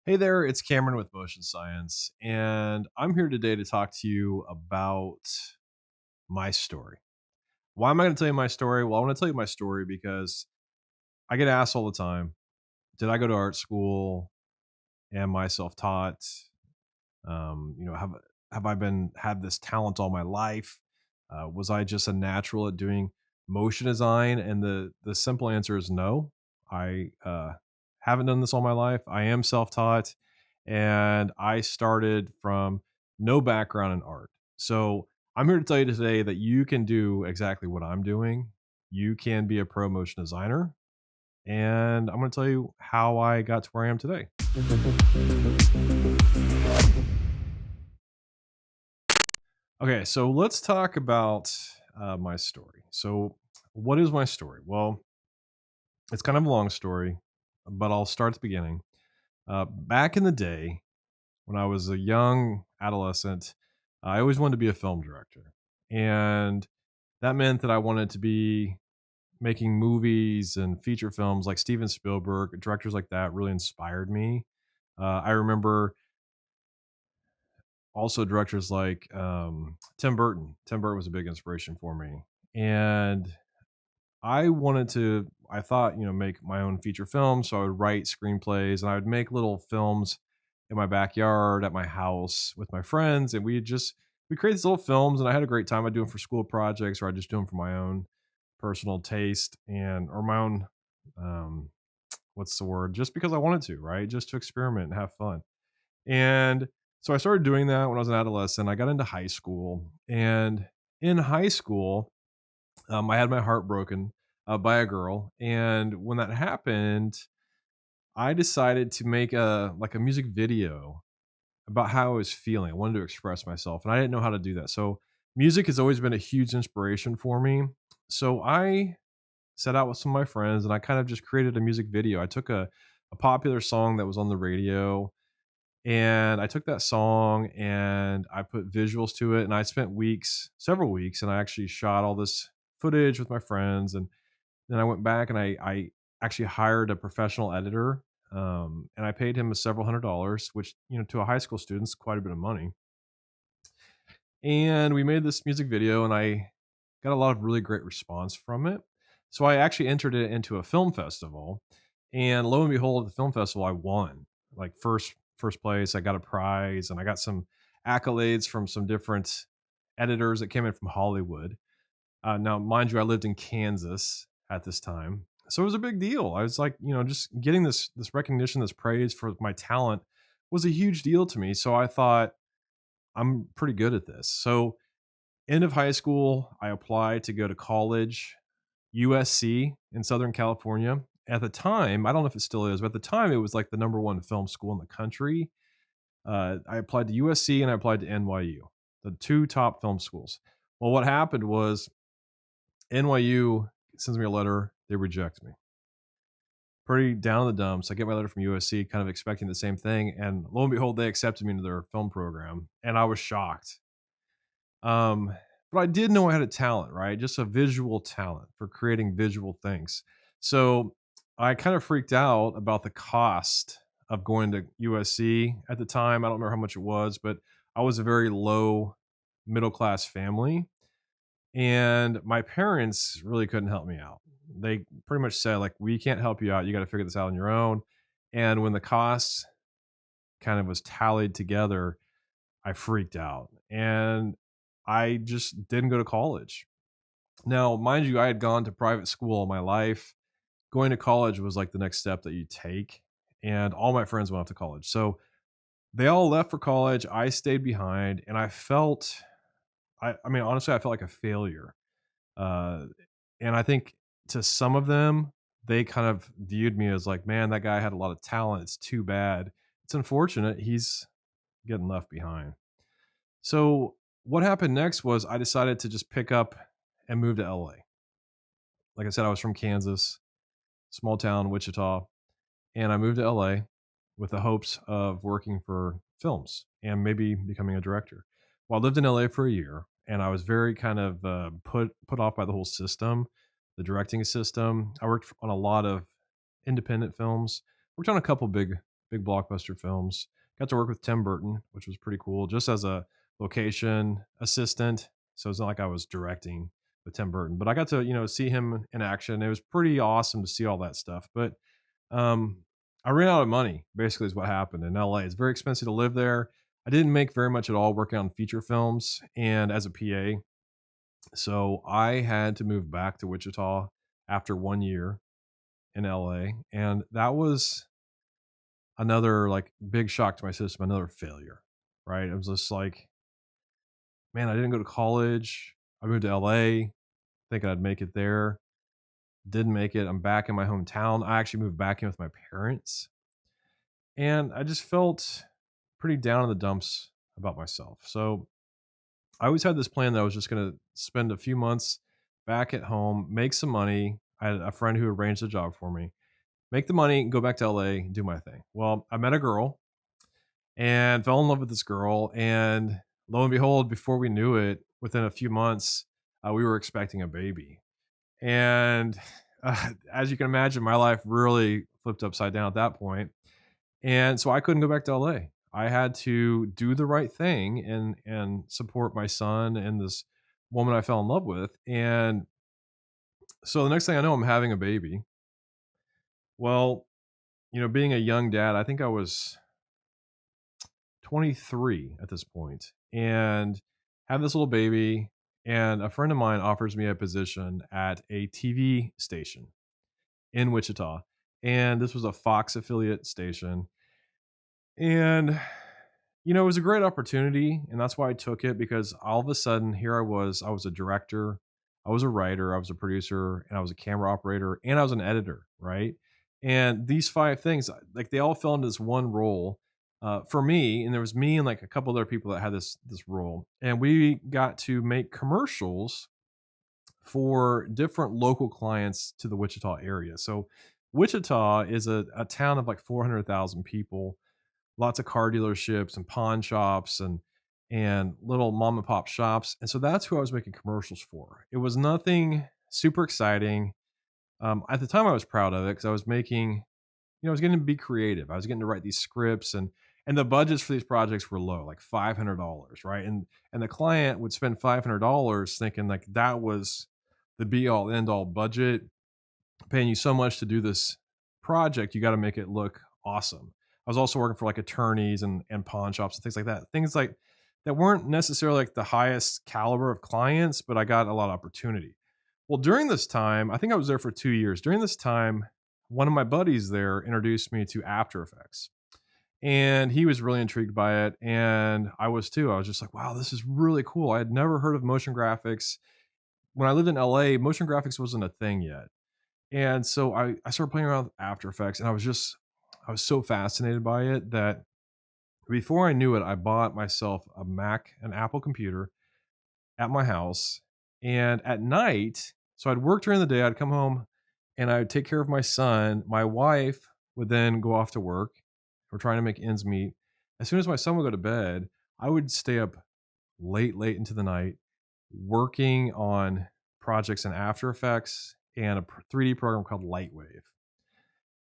Hey there, it's Cameron with Motion Science, and I'm here today to talk to you about my story. Why am I going to tell you my story? Well, I want to tell you my story because I get asked all the time, did I go to art school? Am I self-taught? Have I been had this talent all my life? Was I just a natural at doing motion design? And the simple answer is no. I haven't done this all my life. I am self-taught, and I started from no background in art. So I'm here to tell you today that you can do exactly what I'm doing. You can be a pro motion designer, and I'm going to tell you how I got to where I am today. Okay, so let's talk about my story. So, what is my story? Well, it's kind of a long story, but I'll start at the beginning. Back in the day, when I was a young adolescent, I always wanted to be a film director. And that meant that I wanted to be making movies and feature films like Steven Spielberg, directors like that really inspired me. I remember also directors like Tim Burton. Tim Burton was a big inspiration for me, and I thought, make my own feature films. So I would write screenplays and I would make little films in my backyard at my house with my friends, and we create these little films, and I had a great time. I do them for school projects, or I just do them for my own personal taste and or my own um, what's the word? Just because I wanted to, right? Just to experiment and have fun. And so I started doing that when I was an adolescent. I got into high school, and in high school, I had my heart broken by a girl, and when that happened, I decided to make a music video about how I was feeling. I wanted to express myself, and I didn't know how to do that. So music has always been a huge inspiration for me. So I set out with some of my friends, and I kind of just created a music video. I took a popular song that was on the radio, and I took that song and I put visuals to it, and I spent several weeks, and I actually shot all this footage with my friends. And then I went back and I actually hired a professional editor, and I paid him several $100s, which, to a high school student is quite a bit of money. And we made this music video, and I got a lot of really great response from it. So I actually entered it into a film festival, and lo and behold, at the film festival, I won like first place. I got a prize, and I got some accolades from some different editors that came in from Hollywood. Now, mind you, I lived in Kansas at this time, so it was a big deal. I was like, just getting this recognition, this praise for my talent was a huge deal to me. So I thought I'm pretty good at this. So end of high school, I applied to go to college, USC in Southern California. At the time, I don't know if it still is, but at the time, it was like the number one film school in the country. I applied to USC and I applied to NYU, the two top film schools. Well, what happened was NYU sends me a letter, they reject me. Pretty down in the dumps. I get my letter from USC, kind of expecting the same thing, and lo and behold, they accepted me into their film program, and I was shocked. Um, but I did know I had a talent, right? Just a visual talent for creating visual things. So I kind of freaked out about the cost of going to USC at the time. I don't remember how much it was, but I was a very low middle class family, and my parents really couldn't help me out. They pretty much said, like, we can't help you out. You got to figure this out on your own. And when the costs kind of was tallied together, I freaked out and I just didn't go to college. Now, mind you, I had gone to private school all my life. Going to college was like the next step that you take. And all my friends went off to college. So they all left for college. I stayed behind, and I mean, honestly, I felt like a failure. Uh, and I think to some of them, they kind of viewed me as like, man, that guy had a lot of talent. It's too bad. It's unfortunate he's getting left behind. So what happened next was I decided to just pick up and move to LA. Like I said, I was from Kansas, small town, Wichita, and I moved to LA with the hopes of working for films and maybe becoming a director. Well, I lived in LA for a year, and I was very kind of put off by the whole system, the directing system. I worked on a lot of independent films. Worked on a couple big big blockbuster films. Got to work with Tim Burton, which was pretty cool, just as a location assistant. So it's not like I was directing with Tim Burton, but I got to, see him in action. It was pretty awesome to see all that stuff. But um, I ran out of money, basically, is what happened in LA. It's very expensive to live there. I didn't make very much at all working on feature films and as a PA. So I had to move back to Wichita after 1 year in LA. And that was another like big shock to my system, another failure, right? It was just like, man, I didn't go to college. I moved to LA thinking I'd make it there. Didn't make it. I'm back in my hometown. I actually moved back in with my parents. And I just felt pretty down in the dumps about myself. So I always had this plan that I was just going to spend a few months back at home, make some money. I had a friend who arranged a job for me, make the money, go back to LA, do my thing. Well, I met a girl and fell in love with this girl. And lo and behold, before we knew it, within a few months, we were expecting a baby. And as you can imagine, my life really flipped upside down at that point. And so I couldn't go back to LA. I had to do the right thing and support my son and this woman I fell in love with. And so the next thing I know, I'm having a baby. Well, being a young dad, I think I was 23 at this point and have this little baby. And a friend of mine offers me a position at a TV station in Wichita. And this was a Fox affiliate station. And it was a great opportunity, and that's why I took it because all of a sudden, here I was a director, I was a writer, I was a producer, and I was a camera operator, and I was an editor, right? And these five things, like they all fell into this one role for me, and there was me and like a couple other people that had this role, and we got to make commercials for different local clients to the Wichita area. So Wichita is a town of like 400,000 people, lots of car dealerships and pawn shops and little mom and pop shops. And so that's who I was making commercials for. It was nothing super exciting. At the time, I was proud of it because I was making, I was getting to be creative. I was getting to write these scripts and the budgets for these projects were low, like $500, right? And the client would spend $500 thinking like that was the be all end all budget, paying you so much to do this project, you got to make it look awesome. I was also working for like attorneys and pawn shops and things like that. Things like that weren't necessarily like the highest caliber of clients, but I got a lot of opportunity. Well, during this time, I think I was there for 2 years. During this time, one of my buddies there introduced me to After Effects. And he was really intrigued by it. And I was too. I was just like, wow, this is really cool. I had never heard of motion graphics. When I lived in LA, motion graphics wasn't a thing yet. And so I started playing around with After Effects and I was so fascinated by it that before I knew it, I bought myself a Mac, an Apple computer at my house. And at night, so I'd work during the day, I'd come home and I would take care of my son. My wife would then go off to work. We're trying to make ends meet. As soon as my son would go to bed, I would stay up late into the night working on projects in After Effects and a 3D program called Lightwave.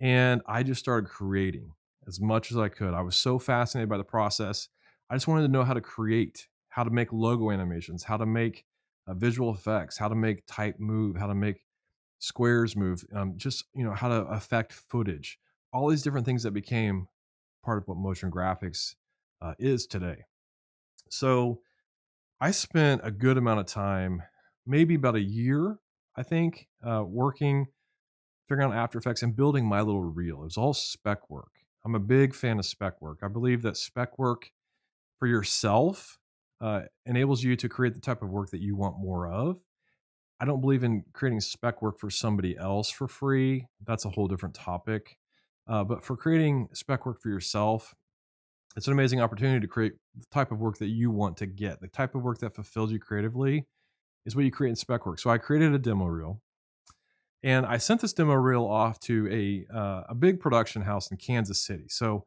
And I just started creating as much as I could. I was so fascinated by the process. I just wanted to know how to create, how to make logo animations, how to make visual effects, how to make type move, how to make squares move, just how to affect footage. All these different things that became part of what motion graphics is today. So I spent a good amount of time, maybe about a year, I think, working, figuring out After Effects and building my little reel. It was all spec work. I'm a big fan of spec work. I believe that spec work for yourself enables you to create the type of work that you want more of. I don't believe in creating spec work for somebody else for free. That's a whole different topic. But for creating spec work for yourself, it's an amazing opportunity to create the type of work that you want to get. The type of work that fulfills you creatively is what you create in spec work. So I created a demo reel and I sent this demo reel off to a big production house in Kansas City. So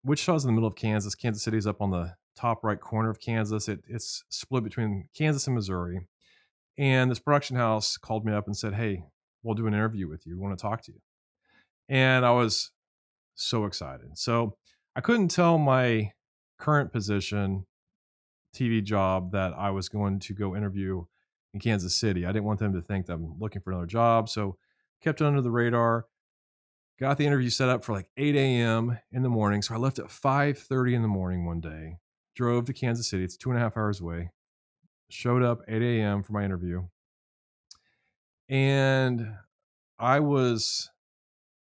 Wichita's in the middle of Kansas. Kansas City is up on the top right corner of Kansas. It's split between Kansas and Missouri. And this production house called me up and said, "Hey, we'll do an interview with you. We want to talk to you." And I was So excited. So I couldn't tell my current position, TV job, that I was going to go interview in Kansas City. I didn't want them to think that I'm looking for another job. So kept it under the radar. Got the interview set up for like 8 a.m. in the morning. So I left at 5:30 in the morning one day, drove to Kansas City. It's 2.5 hours away. Showed up 8 a.m. for my interview. And I was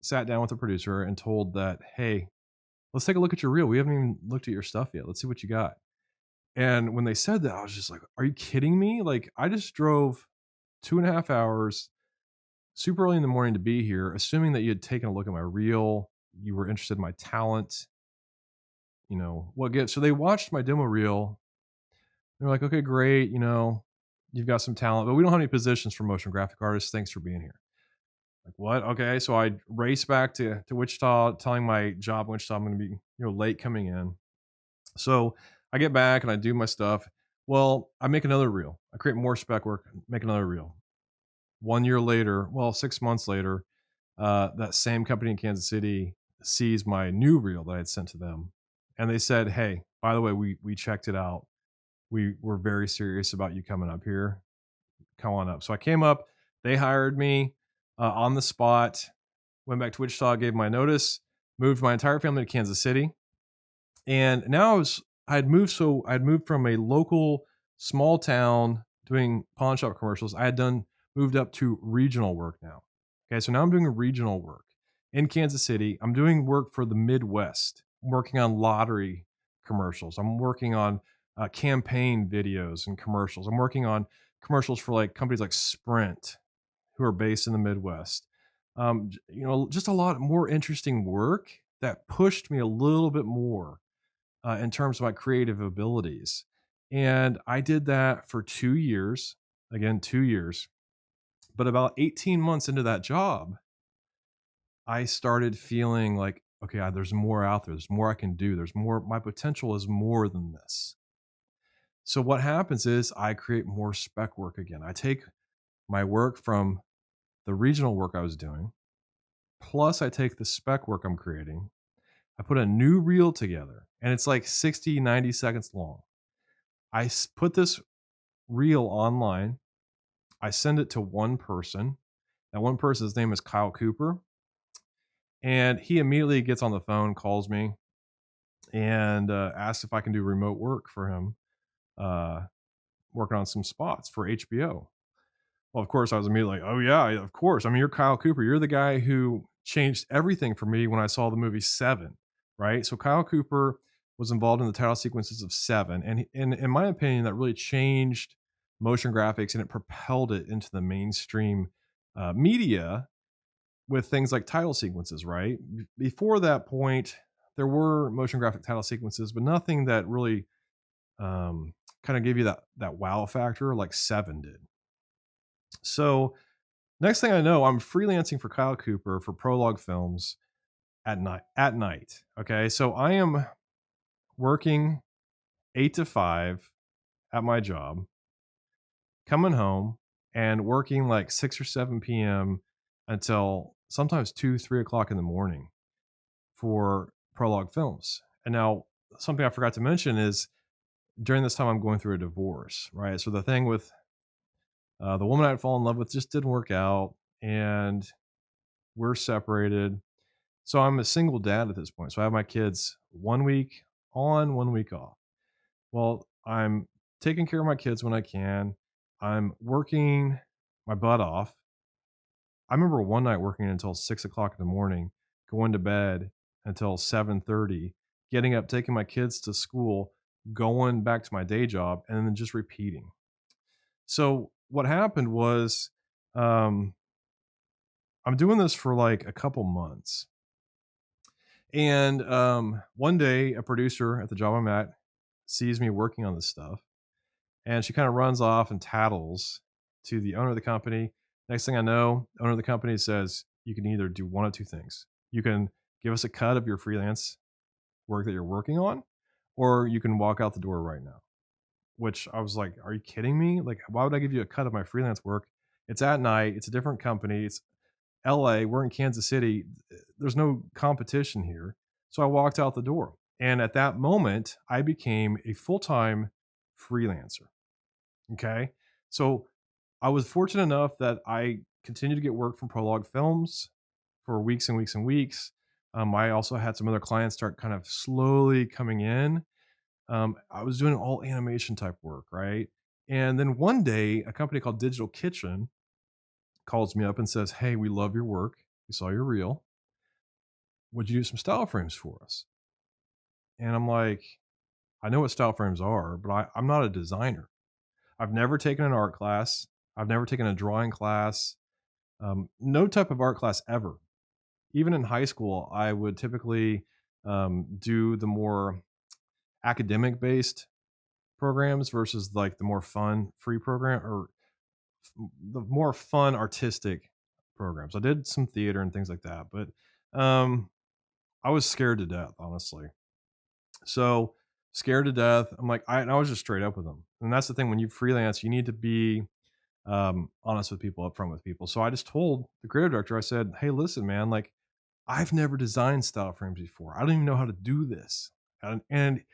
sat down with the producer and told that, hey, let's take a look at your reel. We haven't even looked at your stuff yet. Let's see what you got. And when they said that, I was just like, are you kidding me? Like, I just drove 2.5 hours super early in the morning to be here, assuming that you had taken a look at my reel, you were interested in my talent, what get so they watched my demo reel. They're like, okay, great, you've got some talent, but we don't have any positions for motion graphic artists. Thanks for being here. Like, what? Okay. So I race back to Wichita, telling my job in Wichita I'm gonna be, late coming in. So I get back and I do my stuff. Well, I make another reel. I create more spec work, make another reel. 1 year later, well, 6 months later, that same company in Kansas City sees my new reel that I had sent to them. And they said, hey, by the way, we checked it out. We were very serious about you coming up here. Come on up. So I came up. They hired me on the spot, went back to Wichita, gave my notice, moved my entire family to Kansas City. And now I'd moved from a local small town doing pawn shop commercials. I had moved up to regional work now. Okay, so now I'm doing regional work in Kansas City. I'm doing work for the Midwest. I'm working on lottery commercials. I'm working on campaign videos and commercials. I'm working on commercials for like companies like Sprint, who are based in the Midwest. Just a lot more interesting work that pushed me a little bit more in terms of my creative abilities. And I did that for 2 years, again, 2 years. But about 18 months into that job, I started feeling like, okay, there's more out there. There's more I can do. There's more. My potential is more than this. So what happens is I create more spec work again. I take my work from the regional work I was doing, plus I take the spec work I'm creating. I put a new reel together and it's like 60, 90 seconds long. Put this reel online. I send it to one person. That one person's name is Kyle Cooper. And he immediately gets on the phone, calls me, and asks if I can do remote work for him, uh, working on some spots for HBO. Well, of course, I was immediately like, oh, yeah, of course. I mean, you're Kyle Cooper. You're the guy who changed everything for me when I saw the movie Seven, right? So Kyle Cooper was involved in the title sequences of Seven. And in my opinion, that really changed motion graphics and it propelled it into the mainstream media with things like title sequences, right? Before that point, there were motion graphic title sequences, but nothing that really kind of gave you that wow factor like Seven did. So next thing I know, I'm freelancing for Kyle Cooper for Prologue Films at night. At night, okay. So I am working 8 to 5 at my job, coming home and working like 6 or 7 p.m. until sometimes 2, 3 o'clock in the morning for Prologue Films. And now something I forgot to mention is during this time I'm going through a divorce, right? So the thing with the woman I'd fallen in love with just didn't work out, and we're separated. So I'm a single dad at this point. So I have my kids 1 week on, 1 week off. Well, I'm taking care of my kids when I can. I'm working my butt off. I remember one night working until 6 o'clock in the morning, going to bed until 7:30, getting up, taking my kids to school, going back to my day job, and then just repeating. So what happened was, um, I'm doing this for like a couple months. And one day, a producer at the job I'm at sees me working on this stuff, and she kind of runs off and tattles to the owner of the company. Next thing I know, the owner of the company says, you can either do one of two things. You can give us a cut of your freelance work that you're working on, or you can walk out the door right now. Which I was like, are you kidding me? Like, why would I give you a cut of my freelance work? It's at night. It's a different company. LA, we're in Kansas City. There's no competition here. So I walked out the door. And at that moment, I became a full time freelancer. Okay. So I was fortunate enough that I continued to get work from Prologue Films for weeks and weeks and weeks. I also had some other clients start kind of slowly coming in. I was doing all animation type work, right? And then one day, a company called Digital Kitchen calls me up and says, "Hey, we love your work. We saw your reel. Would you do some style frames for us?" And I'm like, I know what style frames are, but I'm not a designer. I've never taken an art class. I've never taken a drawing class. No type of art class ever. Even in high school, I would typically do the more academic based programs versus like the more fun free program or the more fun artistic programs. I did some theater and things like that, but um, I was scared to death, honestly. So scared to death. I'm like, I was just straight up with them. And that's the thing when you freelance, you need to be honest with people, upfront with people. So I just told the creative director, I said, "Hey, listen, man, like I've never designed style frames before. I don't even know how to do this." And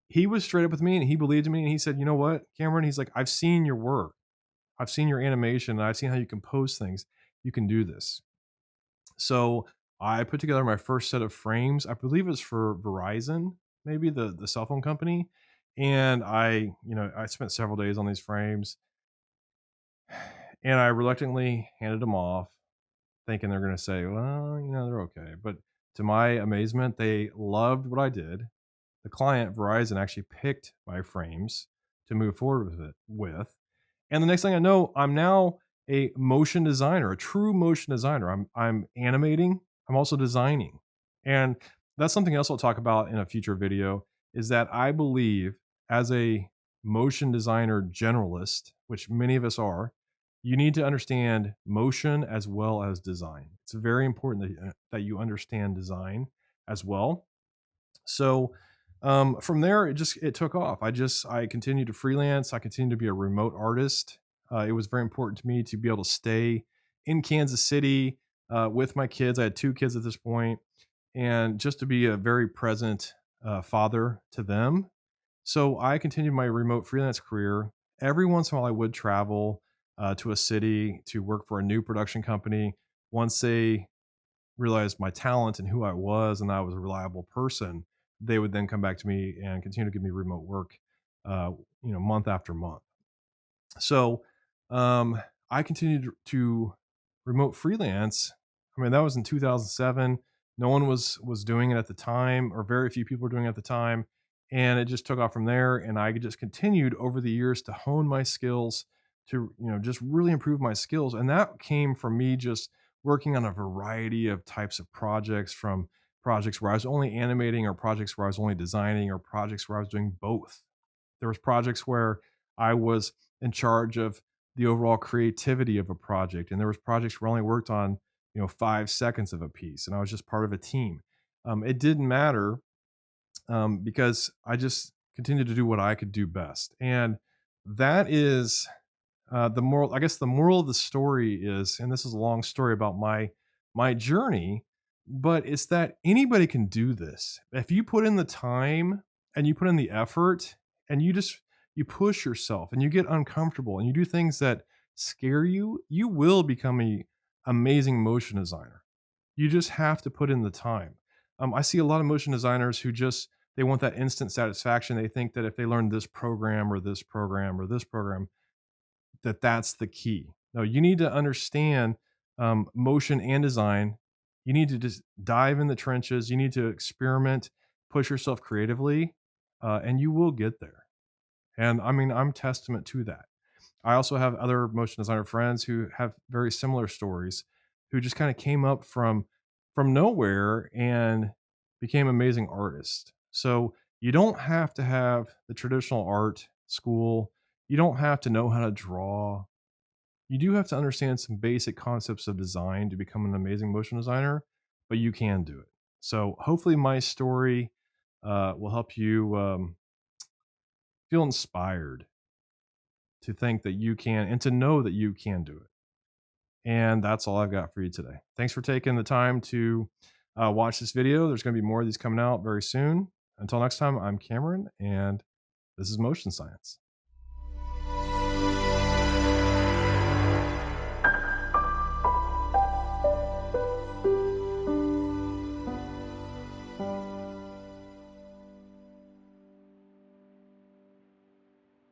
he was straight up with me and he believed in me and he said, "You know what, Cameron?" He's like, "I've seen your work. I've seen your animation and I've seen how you compose things. You can do this." So I put together my first set of frames. I believe it was for Verizon, maybe the cell phone company. And I spent several days on these frames and I reluctantly handed them off, thinking they're going to say, "Well, they're okay." But to my amazement, they loved what I did. The client, Verizon, actually picked my frames to move forward with. And the next thing I know, I'm now a motion designer, a true motion designer. I'm animating, I'm also designing. And that's something else I'll talk about in a future video is that I believe as a motion designer generalist, which many of us are, you need to understand motion as well as design. It's very important that you understand design as well. So from there, it took off. I continued to freelance. I continued to be a remote artist. It was very important to me to be able to stay in Kansas City with my kids. I had two kids at this point, and just to be a very present father to them. So I continued my remote freelance career. Every once in a while, I would travel to a city to work for a new production company. Once they realized my talent and who I was and I was a reliable person, they would then come back to me and continue to give me remote work, uh, month after month. So I continued to remote freelance. I mean, that was in 2007. No one was doing it at the time, or very few people were doing it at the time, and it just took off from there. And I just continued over the years to hone my skills, to just really improve my skills. And that came from me just working on a variety of types of projects, from projects where I was only animating, or projects where I was only designing, or projects where I was doing both. There was projects where I was in charge of the overall creativity of a project, and there was projects where I only worked on 5 seconds of a piece, and I was just part of a team. It didn't matter because I just continued to do what I could do best, and that is the moral. I guess the moral of the story is, and this is a long story about my journey, but it's that anybody can do this if you put in the time and you put in the effort and you push yourself and you get uncomfortable and you do things that scare you. You will become a amazing motion designer. You just have to put in the time. I see a lot of motion designers who just they want that instant satisfaction. They think that if they learn this program or this program or this program, that's the key. No, you need to understand motion and design. You need to just dive in the trenches. You need to experiment, push yourself creatively, and you will get there. And I mean, I'm testament to that. I also have other motion designer friends who have very similar stories, who just kind of came up from nowhere and became amazing artists. So you don't have to have the traditional art school. You don't have to know how to draw. You do have to understand some basic concepts of design to become an amazing motion designer, but you can do it. So hopefully my story will help you feel inspired to think that you can and to know that you can do it. And that's all I've got for you today. Thanks for taking the time to watch this video. There's going to be more of these coming out very soon. Until next time, I'm Cameron, and this is Motion Science.